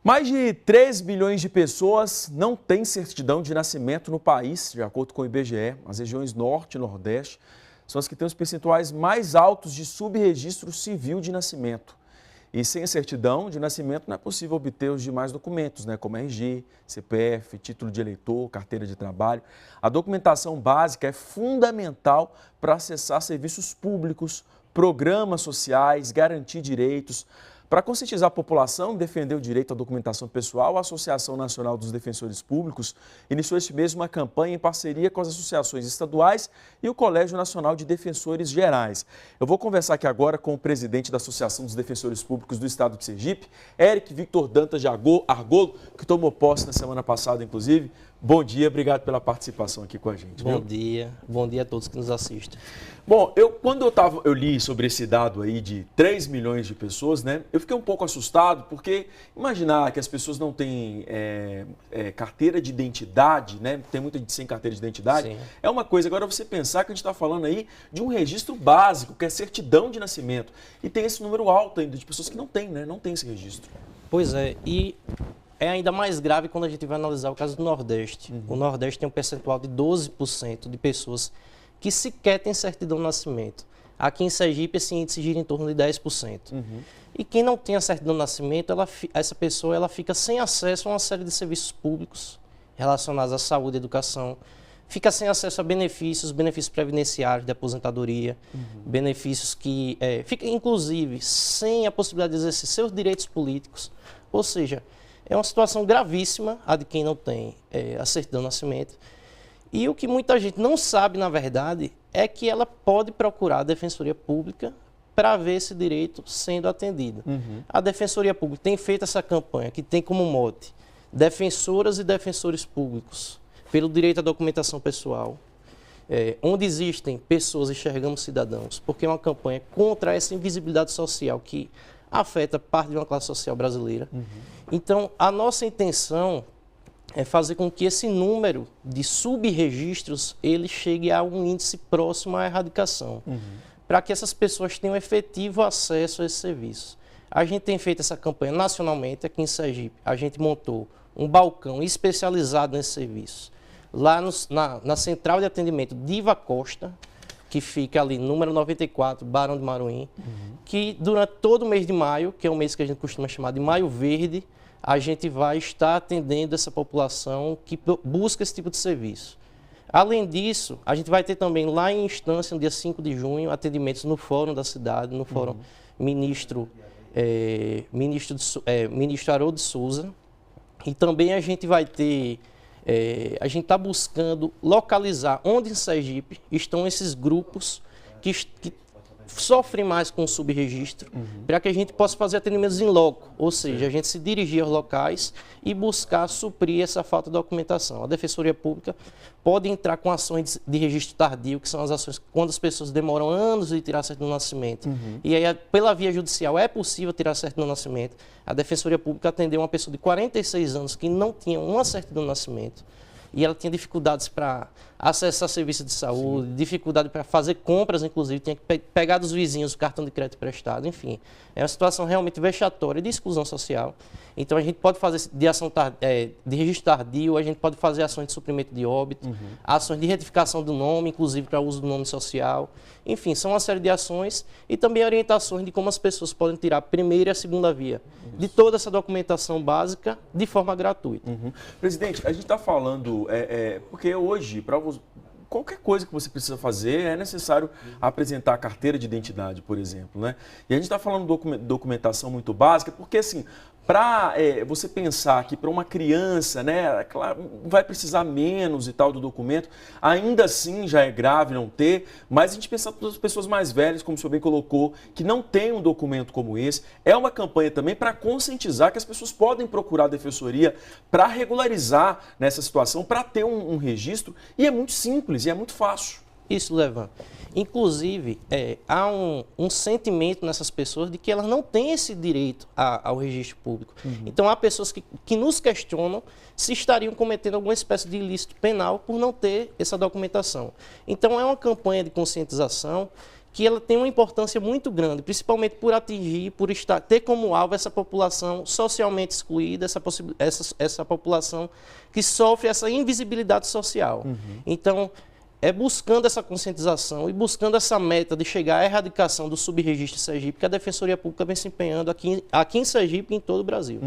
Mais de 3 milhões de pessoas não têm certidão de nascimento no país, de acordo com o IBGE. As regiões Norte e Nordeste são as que têm os percentuais mais altos de subregistro civil de nascimento. E sem a certidão de nascimento não é possível obter os demais documentos, como RG, CPF, título de eleitor, carteira de trabalho. A documentação básica é fundamental para acessar serviços públicos, programas sociais, garantir direitos. Para conscientizar a população e defender o direito à documentação pessoal, a Associação Nacional dos Defensores Públicos iniciou este mês uma campanha em parceria com as associações estaduais e o Colégio Nacional de Defensores Gerais. Eu vou conversar aqui agora com o presidente da Associação dos Defensores Públicos do Estado de Sergipe, Eric Victor Dantas de Argolo, que tomou posse na semana passada, inclusive. Bom dia, obrigado pela participação aqui com a gente. Bom dia a todos que nos assistem. Bom, quando eu li sobre esse dado aí de 3 milhões de pessoas, eu fiquei um pouco assustado, porque imaginar que as pessoas não têm carteira de identidade, tem muita gente sem carteira de identidade, sim, é uma coisa. Agora você pensar que a gente está falando aí de um registro básico, que é certidão de nascimento, e tem esse número alto ainda de pessoas que não têm, não tem esse registro. Pois é, e é ainda mais grave quando a gente vai analisar o caso do Nordeste. O Nordeste tem um percentual de 12% de pessoas que sequer têm certidão de nascimento. Aqui em Sergipe, esse índice gira em torno de 10%. E quem não tem a certidão de nascimento, essa pessoa fica sem acesso a uma série de serviços públicos relacionados à saúde e educação, fica sem acesso a benefícios previdenciários de aposentadoria, benefícios que fica, inclusive, sem a possibilidade de exercer seus direitos políticos. Ou seja, é uma situação gravíssima a de quem não tem a certidão de nascimento. E o que muita gente não sabe, na verdade, é que ela pode procurar a Defensoria Pública para ver esse direito sendo atendido. A Defensoria Pública tem feito essa campanha, que tem como mote defensoras e defensores públicos pelo direito à documentação pessoal, onde existem pessoas enxergamos cidadãos, porque é uma campanha contra essa invisibilidade social que afeta parte de uma classe social brasileira. Então, a nossa intenção é fazer com que esse número de subregistros ele chegue a um índice próximo à erradicação, para que essas pessoas tenham efetivo acesso a esse serviço. A gente tem feito essa campanha nacionalmente aqui em Sergipe. A gente montou um balcão especializado nesse serviço. Lá na Central de Atendimento Diva Costa, que fica ali, número 94, Barão de Maruim, que durante todo o mês de maio, que é o mês que a gente costuma chamar de Maio Verde, a gente vai estar atendendo essa população que busca esse tipo de serviço. Além disso, a gente vai ter também lá em Instância, no dia 5 de junho, atendimentos no Fórum da cidade, no Fórum Ministro Haroldo de Souza. E também a gente vai ter, a gente está buscando localizar onde em Sergipe estão esses grupos que sofrem mais com o subregistro, para que a gente possa fazer atendimentos em loco, ou seja, a gente se dirigir aos locais e buscar suprir essa falta de documentação. A Defensoria Pública pode entrar com ações de registro tardio, que são as ações quando as pessoas demoram anos de tirar a certidão de nascimento. E aí, pela via judicial, é possível tirar a certidão de nascimento. A Defensoria Pública atendeu uma pessoa de 46 anos que não tinha uma certidão de nascimento. E ela tinha dificuldades para acessar serviços de saúde, dificuldade para fazer compras, inclusive, tinha que pegar dos vizinhos o cartão de crédito emprestado, enfim. É uma situação realmente vexatória de exclusão social. Então, a gente pode fazer de registro tardio, a gente pode fazer ações de suprimento de óbito, ações de retificação do nome, inclusive para uso do nome social. Enfim, são uma série de ações e também orientações de como as pessoas podem tirar a primeira e a segunda via de toda essa documentação básica de forma gratuita. Presidente, a gente está falando, porque hoje, para qualquer coisa que você precisa fazer, é necessário apresentar a carteira de identidade, por exemplo, E a gente está falando de documentação muito básica, porque assim, para você pensar que para uma criança, claro, vai precisar menos e tal do documento, ainda assim já é grave não ter, mas a gente pensar todas as pessoas mais velhas, como o senhor bem colocou, que não tem um documento como esse, é uma campanha também para conscientizar que as pessoas podem procurar a defensoria para regularizar nessa situação, para ter um registro, e é muito simples e é muito fácil. Isso, Levan. Inclusive, há um sentimento nessas pessoas de que elas não têm esse direito ao registro público. Então, há pessoas que nos questionam se estariam cometendo alguma espécie de ilícito penal por não ter essa documentação. Então, é uma campanha de conscientização que ela tem uma importância muito grande, principalmente por atingir, ter como alvo essa população socialmente excluída, essa população que sofre essa invisibilidade social. Então, é buscando essa conscientização e buscando essa meta de chegar à erradicação do subregistro de Sergipe que a Defensoria Pública vem se empenhando aqui em Sergipe e em todo o Brasil.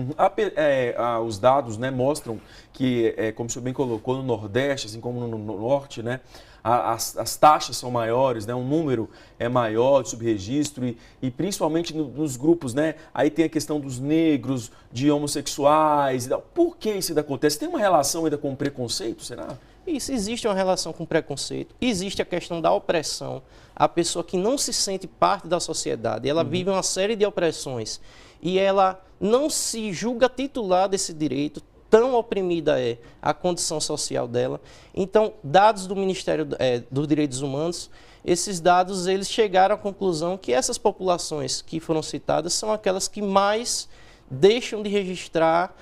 Os dados, né, mostram que, como o senhor bem colocou, no Nordeste, assim como no Norte, né, as taxas são maiores, né, o número é maior de subregistro e principalmente nos grupos, né, aí tem a questão dos negros, de homossexuais. Por que isso ainda acontece? Tem uma relação ainda com o preconceito, será? Isso, existe uma relação com preconceito, existe a questão da opressão, a pessoa que não se sente parte da sociedade, ela vive uma série de opressões e ela não se julga titular desse direito, tão oprimida é a condição social dela. Então, dados do Ministério dos Direitos Humanos, esses dados eles chegaram à conclusão que essas populações que foram citadas são aquelas que mais deixam de registrar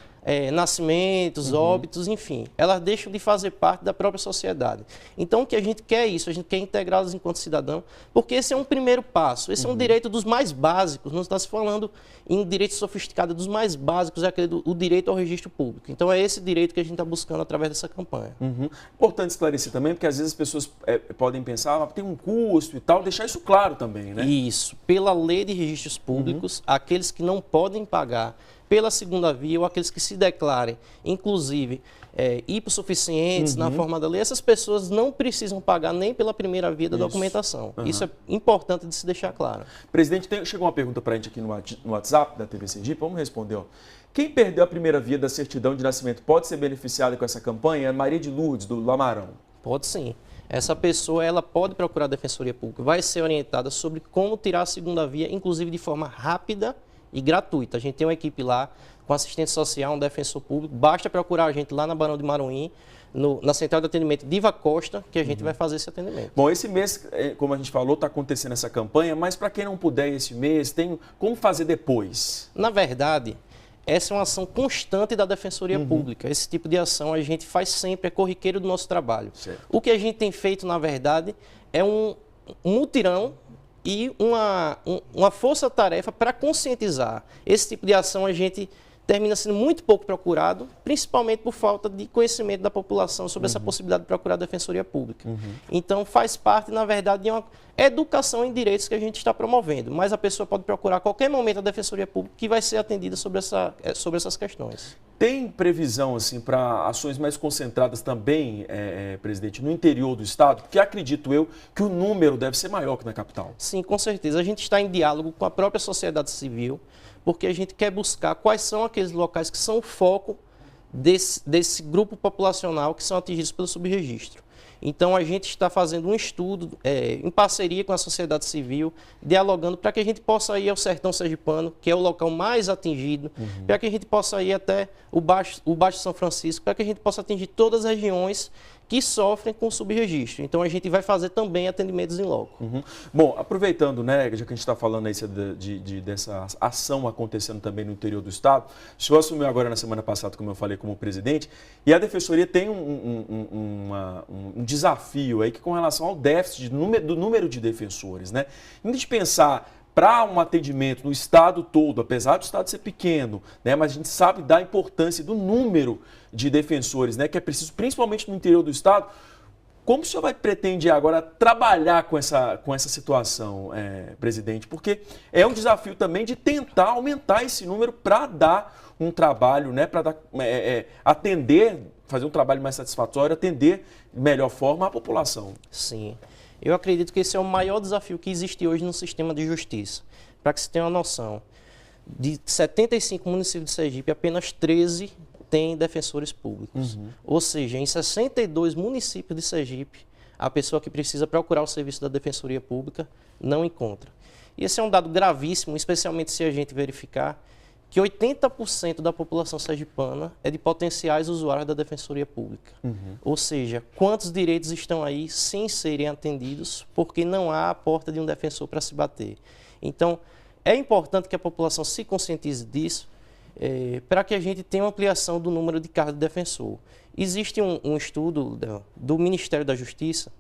nascimentos, óbitos, enfim, elas deixam de fazer parte da própria sociedade. Então, o que a gente quer é isso, a gente quer integrá-las enquanto cidadão, porque esse é um primeiro passo, esse é um direito dos mais básicos, não está se falando em direito sofisticado, dos mais básicos, é o direito ao registro público. Então, é esse direito que a gente está buscando através dessa campanha. Importante esclarecer também, porque às vezes as pessoas podem pensar, tem um custo e tal, deixar isso claro também, né? Isso, pela lei de registros públicos, aqueles que não podem pagar pela segunda via ou aqueles que se declarem, inclusive, hipossuficientes na forma da lei, essas pessoas não precisam pagar nem pela primeira via da documentação. Isso é importante de se deixar claro. Presidente, chegou uma pergunta para a gente aqui no WhatsApp da TV Sergipe, vamos responder. Ó. Quem perdeu a primeira via da certidão de nascimento pode ser beneficiado com essa campanha? É Maria de Lourdes, do Lamarão. Pode sim. Essa pessoa ela pode procurar a Defensoria Pública, vai ser orientada sobre como tirar a segunda via, inclusive de forma rápida e gratuita. A gente tem uma equipe lá com assistente social, um defensor público. Basta procurar a gente lá na Barão de Maruim, na Central de Atendimento Diva Costa, que a gente vai fazer esse atendimento. Bom, esse mês, como a gente falou, está acontecendo essa campanha, mas para quem não puder esse mês, tem como fazer depois? Na verdade, essa é uma ação constante da Defensoria Pública. Esse tipo de ação a gente faz sempre, é corriqueiro do nosso trabalho. Certo. O que a gente tem feito, na verdade, é um mutirão e uma força-tarefa para conscientizar. Esse tipo de ação a gente termina sendo muito pouco procurado, principalmente por falta de conhecimento da população sobre essa possibilidade de procurar a Defensoria Pública. Então, faz parte, na verdade, de uma educação em direitos que a gente está promovendo, mas a pessoa pode procurar a qualquer momento a Defensoria Pública que vai ser atendida sobre essas questões. Tem previsão assim, para ações mais concentradas também, presidente, no interior do estado? Porque acredito eu que o número deve ser maior que na capital. Sim, com certeza. A gente está em diálogo com a própria sociedade civil, porque a gente quer buscar quais são aqueles locais que são o foco desse grupo populacional que são atingidos pelo subregistro. Então, a gente está fazendo um estudo em parceria com a sociedade civil, dialogando para que a gente possa ir ao Sertão Sergipano, que é o local mais atingido, para que a gente possa ir até o Baixo São Francisco, para que a gente possa atingir todas as regiões que sofrem com o subregistro. Então, a gente vai fazer também atendimentos em loco. Bom, aproveitando, né, já que a gente está falando aí dessa ação acontecendo também no interior do estado, o senhor assumiu agora na semana passada, como eu falei, como presidente, e a Defensoria tem um desafio aí que com relação ao déficit do número de defensores, né? Em vez de pensar para um atendimento no estado todo, apesar do estado ser pequeno, né, mas a gente sabe da importância do número de defensores, né, que é preciso, principalmente no interior do estado. Como o senhor pretende agora trabalhar com essa situação, presidente? Porque é um desafio também de tentar aumentar esse número para dar um trabalho, né, para atender, fazer um trabalho mais satisfatório, atender de melhor forma a população. Sim. Eu acredito que esse é o maior desafio que existe hoje no sistema de justiça. Para que você tenha uma noção, de 75 municípios de Sergipe, apenas 13 têm defensores públicos. Ou seja, em 62 municípios de Sergipe, a pessoa que precisa procurar o serviço da Defensoria Pública não encontra. E esse é um dado gravíssimo, especialmente se a gente verificar que 80% da população sergipana é de potenciais usuários da Defensoria Pública. Ou seja, quantos direitos estão aí sem serem atendidos porque não há a porta de um defensor para se bater. Então, é importante que a população se conscientize disso para que a gente tenha uma ampliação do número de cargos de defensor. Existe um estudo do Ministério da Justiça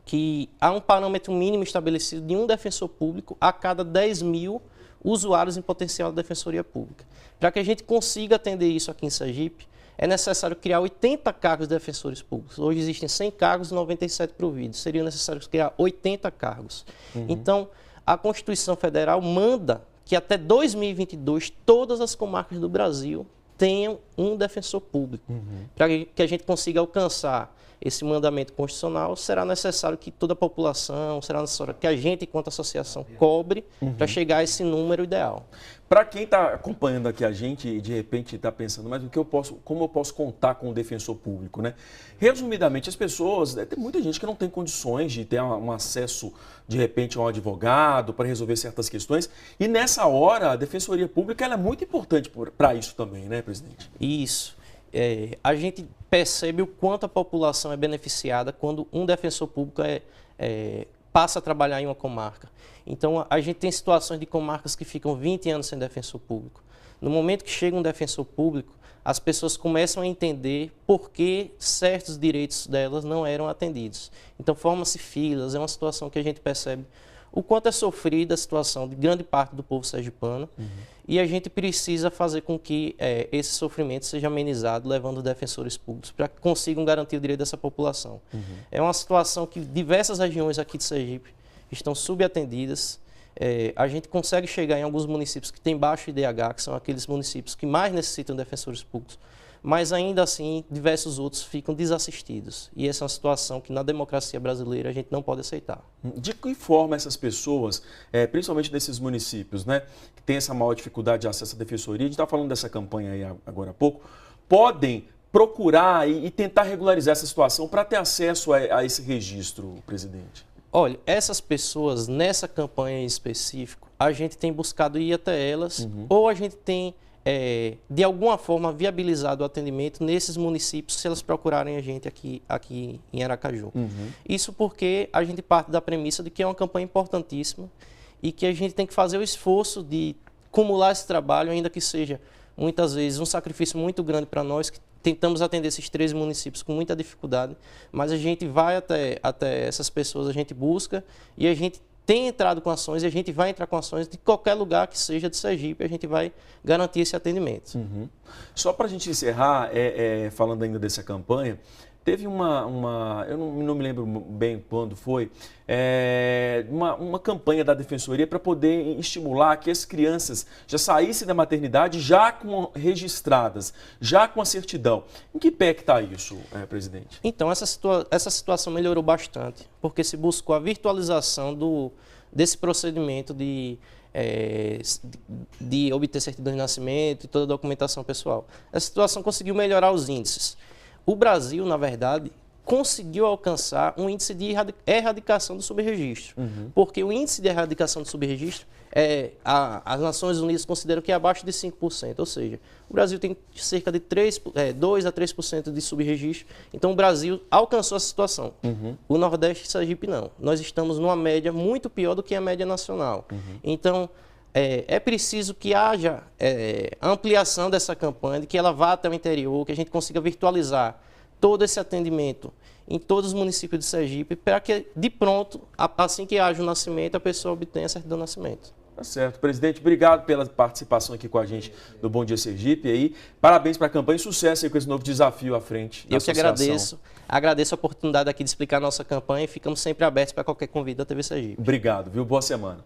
que há um parâmetro mínimo estabelecido de um defensor público a cada 10 mil usuários em potencial da Defensoria Pública. Para que a gente consiga atender isso aqui em Sergipe, é necessário criar 80 cargos de defensores públicos. Hoje existem 100 cargos e 97 providos. Seria necessário criar 80 cargos. Então, a Constituição Federal manda que até 2022 todas as comarcas do Brasil tenham um defensor público. Para que a gente consiga alcançar esse mandamento constitucional, será necessário que toda a população, será necessário que a gente, enquanto associação, cobre para chegar a esse número ideal. Para quem está acompanhando aqui a gente e de repente está pensando, mas como eu posso contar com o defensor público, né? Resumidamente, as pessoas, tem muita gente que não tem condições de ter um acesso, de repente, a um advogado para resolver certas questões. E nessa hora, a Defensoria Pública ela é muito importante para isso também, né, presidente? Isso. A gente percebe o quanto a população é beneficiada quando um defensor público passa a trabalhar em uma comarca. Então, a gente tem situações de comarcas que ficam 20 anos sem defensor público. No momento que chega um defensor público, as pessoas começam a entender por que certos direitos delas não eram atendidos. Então, forma-se filas, é uma situação que a gente percebe o quanto é sofrida a situação de grande parte do povo sergipano, e a gente precisa fazer com que esse sofrimento seja amenizado, levando defensores públicos para que consigam garantir o direito dessa população. É uma situação que diversas regiões aqui de Sergipe estão subatendidas. A gente consegue chegar em alguns municípios que têm baixo IDH, que são aqueles municípios que mais necessitam de defensores públicos, mas ainda assim diversos outros ficam desassistidos. E essa é uma situação que na democracia brasileira a gente não pode aceitar. De que forma essas pessoas, principalmente desses municípios, né, que têm essa maior dificuldade de acesso à defensoria, a gente está falando dessa campanha aí agora há pouco, podem procurar e tentar regularizar essa situação para ter acesso a esse registro, presidente? Olha, essas pessoas, nessa campanha em específico, a gente tem buscado ir até elas, ou a gente tem de alguma forma viabilizado o atendimento nesses municípios se elas procurarem a gente aqui em Aracaju. Isso porque a gente parte da premissa de que é uma campanha importantíssima e que a gente tem que fazer o esforço de acumular esse trabalho, ainda que seja muitas vezes um sacrifício muito grande para nós, que tentamos atender esses 13 municípios com muita dificuldade, mas a gente vai até essas pessoas, a gente busca e a gente tem entrado com ações e a gente vai entrar com ações de qualquer lugar que seja de Sergipe, a gente vai garantir esse atendimento. Só para a gente encerrar, falando ainda dessa campanha, teve eu não me lembro bem quando foi, uma campanha da Defensoria para poder estimular que as crianças já saíssem da maternidade já registradas, já com a certidão. Em que pé que está isso, presidente? Então, essa situação melhorou bastante, porque se buscou a virtualização desse procedimento de obter certidão de nascimento e toda a documentação pessoal. Essa situação conseguiu melhorar os índices. O Brasil, na verdade, conseguiu alcançar um índice de erradicação do subregistro. Porque o índice de erradicação do subregistro, as Nações Unidas consideram que é abaixo de 5%. Ou seja, o Brasil tem cerca de 2 a 3% de subregistro. Então, o Brasil alcançou essa situação. O Nordeste e Sergipe não. Nós estamos numa média muito pior do que a média nacional. Então, é preciso que haja ampliação dessa campanha, que ela vá até o interior, que a gente consiga virtualizar todo esse atendimento em todos os municípios de Sergipe, para que, de pronto, assim que haja o nascimento, a pessoa obtenha a certidão de nascimento. Tá certo. Presidente, obrigado pela participação aqui com a gente do Bom Dia Sergipe. Aí, parabéns para a campanha e sucesso aí com esse novo desafio à frente da associação. Eu que agradeço a oportunidade aqui de explicar a nossa campanha e ficamos sempre abertos para qualquer convite da TV Sergipe. Obrigado, viu? Boa semana.